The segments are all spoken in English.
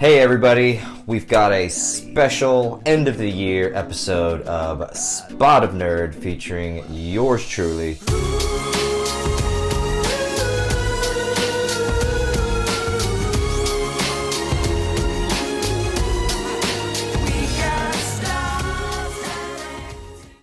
Hey everybody, we've got a special end of the year episode of Spot of Nerd featuring yours truly.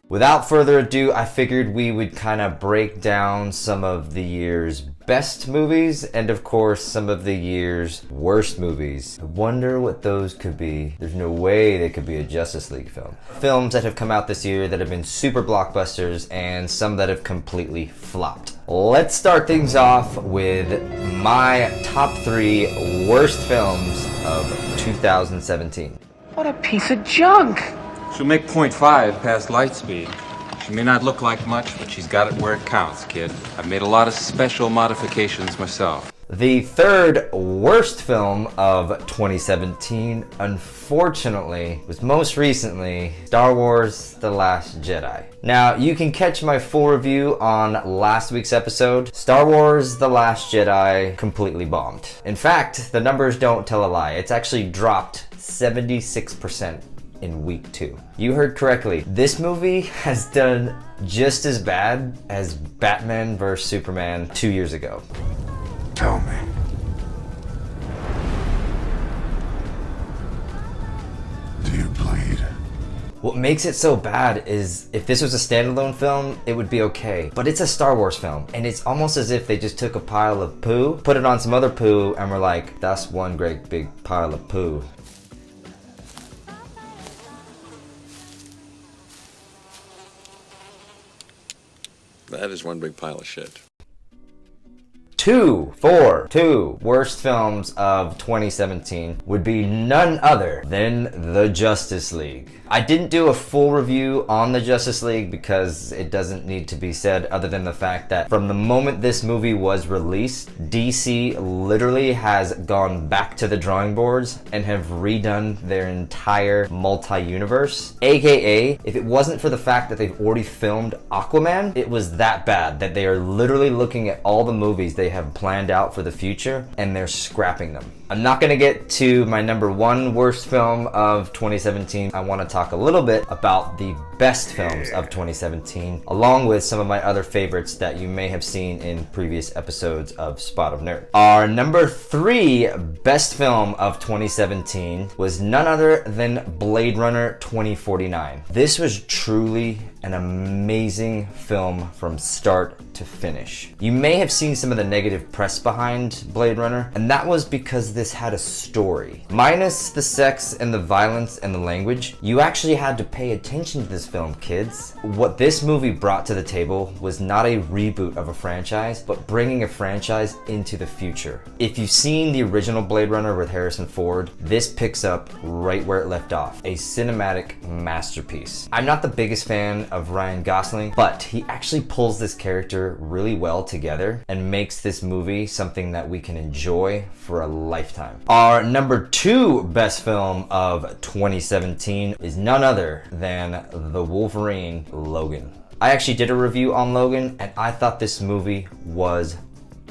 Without further ado, I figured we would kind of break down some of the year's best movies and of course some of the year's worst movies. I wonder what those could be. There's no way they could be a Justice League film. Films that have come out this year that have been super blockbusters and some that have completely flopped. Let's start things off with my top 3 worst films of 2017. What a piece of junk! She'll make 0.5 past light speed. She may not look like much, but she's got it where it counts, kid. I've made a lot of special modifications myself. The third worst film of 2017, unfortunately, was most recently Star Wars: The Last Jedi. Now, you can catch my full review on last week's episode. Star Wars: The Last Jedi completely bombed. In fact, the numbers don't tell a lie. It's actually dropped 76% in week 2. You heard correctly. This movie has done just as bad as Batman vs Superman 2 years ago. Tell me. Do you bleed? What makes it so bad is if this was a standalone film, it would be okay. But it's a Star Wars film, and it's almost as if they just took a pile of poo, put it on some other poo, and were like, that's one great big pile of poo. That is one big pile of shit. 2 worst films of 2017 would be none other than The Justice League. I didn't do a full review on The Justice League because it doesn't need to be said other than the fact that from the moment this movie was released, DC literally has gone back to the drawing boards and have redone their entire multi-universe. AKA, if it wasn't for the fact that they've already filmed Aquaman, it was that bad that they are literally looking at all the movies they have planned out for the future and they're scrapping them. I'm not gonna get to my number 1 worst film of 2017. I wanna talk a little bit about the best films of 2017, along with some of my other favorites that you may have seen in previous episodes of Spot of Nerd. Our number 3 best film of 2017 was none other than Blade Runner 2049. This was truly an amazing film from start to finish. You may have seen some of the negative press behind Blade Runner, and that was because this had a story. Minus the sex and the violence and the language, you actually had to pay attention to this film, kids. What this movie brought to the table was not a reboot of a franchise, but bringing a franchise into the future. If you've seen the original Blade Runner with Harrison Ford, this picks up right where it left off. A cinematic masterpiece. I'm not the biggest fan of Ryan Gosling, but he actually pulls this character really well together and makes this movie something that we can enjoy for a lifetime. Our number 2 best film of 2017 is none other than the Wolverine Logan. I actually did a review on Logan and I thought this movie was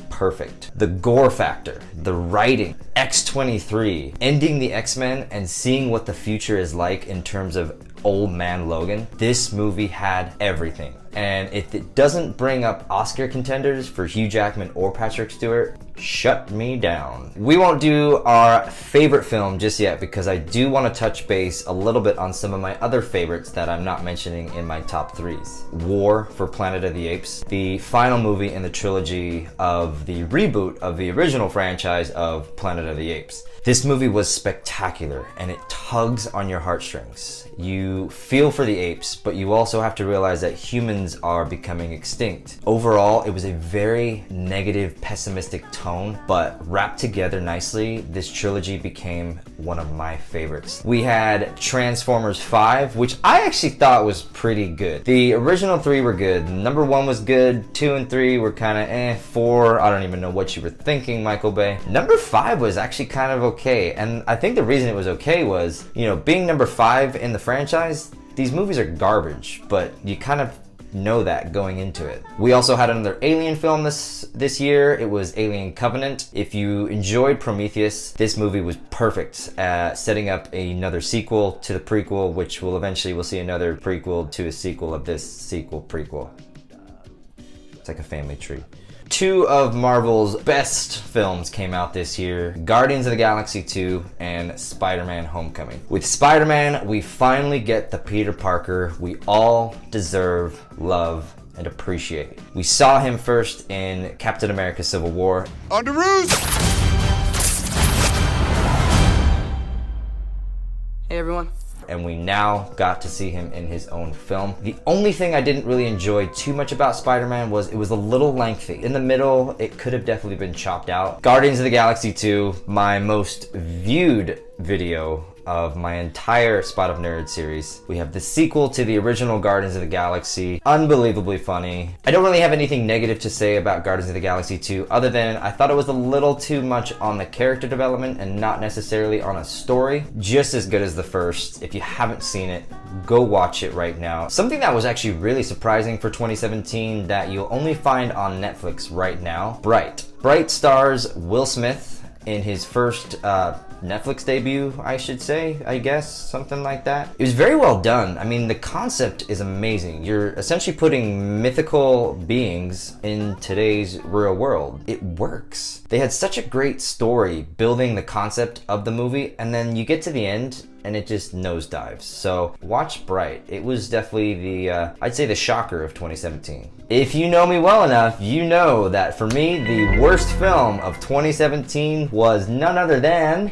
perfect. The gore factor, the writing, X-23, ending the X-Men and seeing what the future is like in terms of old man Logan. This movie had everything. And if it doesn't bring up Oscar contenders for Hugh Jackman or Patrick Stewart, shut me down. We won't do our favorite film just yet because I do want to touch base a little bit on some of my other favorites that I'm not mentioning in my top 3s. War for Planet of the Apes, the final movie in the trilogy of the reboot of the original franchise of Planet of the Apes. This movie was spectacular and it tugs on your heartstrings. You feel for the apes, but you also have to realize that humans are becoming extinct. Overall, it was a very negative, pessimistic tone, but wrapped together nicely, this trilogy became one of my favorites. We had Transformers 5, which I actually thought was pretty good. The original 3 were good. Number 1 was good. 2 and 3 were kind of 4, I don't even know what you were thinking, Michael Bay. Number 5 was actually kind of okay, and I think the reason it was okay was, you know, being number 5 in the franchise, these movies are garbage, but you kind of know that going into it. We also had another Alien film this year. It was Alien Covenant. If you enjoyed Prometheus, this movie was perfect at setting up another sequel to the prequel, which will eventually we'll see another prequel to a sequel of this sequel prequel. It's like a family tree. Two of Marvel's best films came out this year, Guardians of the Galaxy 2 and Spider-Man Homecoming. With Spider-Man, we finally get the Peter Parker we all deserve, love, and appreciate. We saw him first in Captain America Civil War. On the roof! Hey everyone. And we now got to see him in his own film. The only thing I didn't really enjoy too much about Spider-Man was it was a little lengthy. In the middle, it could have definitely been chopped out. Guardians of the Galaxy 2, my most viewed video of my entire Spot of Nerd series. We have the sequel to the original Guardians of the Galaxy. Unbelievably funny. I don't really have anything negative to say about Guardians of the Galaxy 2 other than I thought it was a little too much on the character development and not necessarily on a story. Just as good as the first. If you haven't seen it, go watch it right now. Something that was actually really surprising for 2017 that you'll only find on Netflix right now, Bright. Bright stars Will Smith in his first Netflix debut, I should say, I guess, something like that. It was very well done. I mean, the concept is amazing. You're essentially putting mythical beings in today's real world. It works. They had such a great story building the concept of the movie, and then you get to the end and it just nosedives. So watch Bright. It was definitely the, I'd say the shocker of 2017. If you know me well enough, you know that for me, the worst film of 2017 was none other than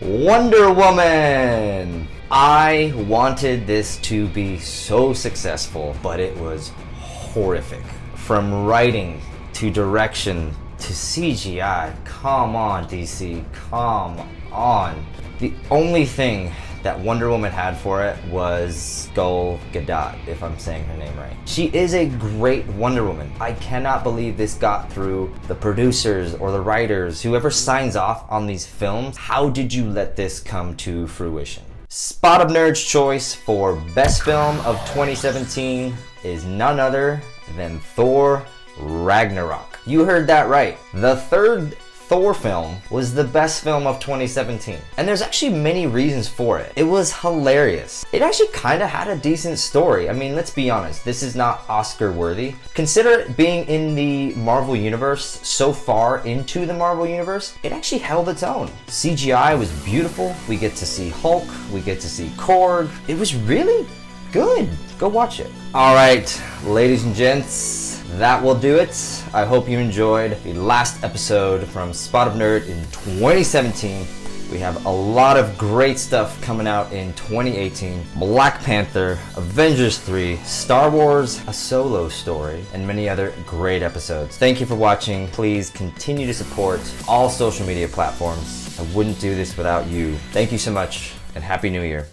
Wonder Woman. I wanted this to be so successful, but it was horrific. From writing to direction to CGI. Come on, DC, come on. The only thing that Wonder Woman had for it was Gal Gadot, if I'm saying her name right. She is a great Wonder Woman. I cannot believe this got through the producers or the writers, whoever signs off on these films. How did you let this come to fruition? Spot of Nerd's choice for best film of 2017 is none other than Thor Ragnarok. You heard that right. The third Thor film was the best film of 2017. And there's actually many reasons for it. It was hilarious. It actually kind of had a decent story. I mean, let's be honest, this is not Oscar worthy. Consider it being in the Marvel Universe, so far into the Marvel Universe, it actually held its own. CGI was beautiful. We get to see Hulk, we get to see Korg. It was really good. Go watch it. All right, ladies and gents, that will do it. I hope you enjoyed the last episode from Spot of Nerd in 2017. We have a lot of great stuff coming out in 2018. Black Panther, Avengers 3, Star Wars, A Solo Story, and many other great episodes. Thank you for watching. Please continue to support all social media platforms. I wouldn't do this without you. Thank you so much, and Happy New Year.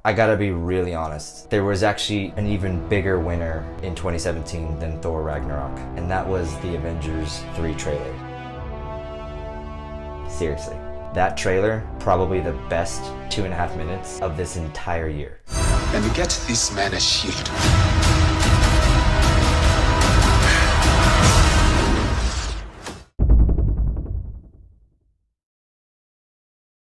I gotta be really honest. There was actually an even bigger winner in 2017 than Thor Ragnarok, and that was the Avengers 3 trailer. Seriously. That trailer, probably the best 2.5 minutes of this entire year. Let me get this man a shield.